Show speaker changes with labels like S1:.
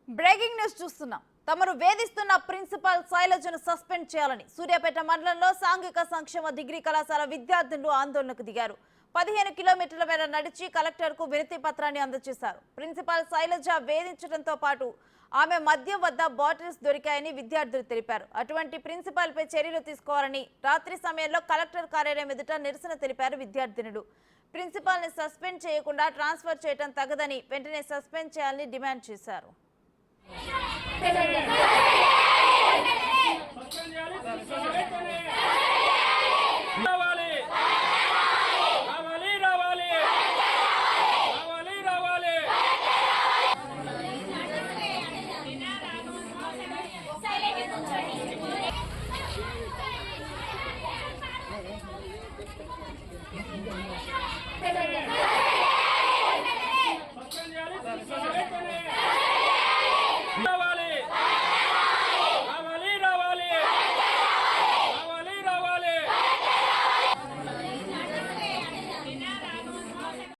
S1: Breaking news చూస్తున్నాం. తమను వేధిస్తున్న ప్రిన్సిపల్ శైలజను సస్పెండ్ చేయాలని సూర్యాపేట మండలంలో సాంఘిక సంక్షేమ డిగ్రీ కళాశాల విద్యార్థులు ఆందోళనకు దిగారు. 15 కిలోమీటర్ల మేర నడిచి కలెక్టర్కు వినతి పత్రాన్ని అందజేశారు. ప్రిన్సిపల్ శైలజ వేధించడంతో పాటు ఆమె మద్యం వద్ద బాటిల్స్ దొరికాయని విద్యార్థులు తెలిపారు. అటువంటి ప్రిన్సిపల్పై చర్యలు తీసుకోవాలని రాత్రి సమయంలో కలెక్టర్ కార్యాలయం ఎదుట నిరసన తెలిపారు విద్యార్థినులు. ప్రిన్సిపల్ని సస్పెండ్ చేయకుండా ట్రాన్స్ఫర్ చేయడం తగదని, వెంటనే సస్పెండ్ చేయాలని డిమాండ్ చేశారు.
S2: Let's go.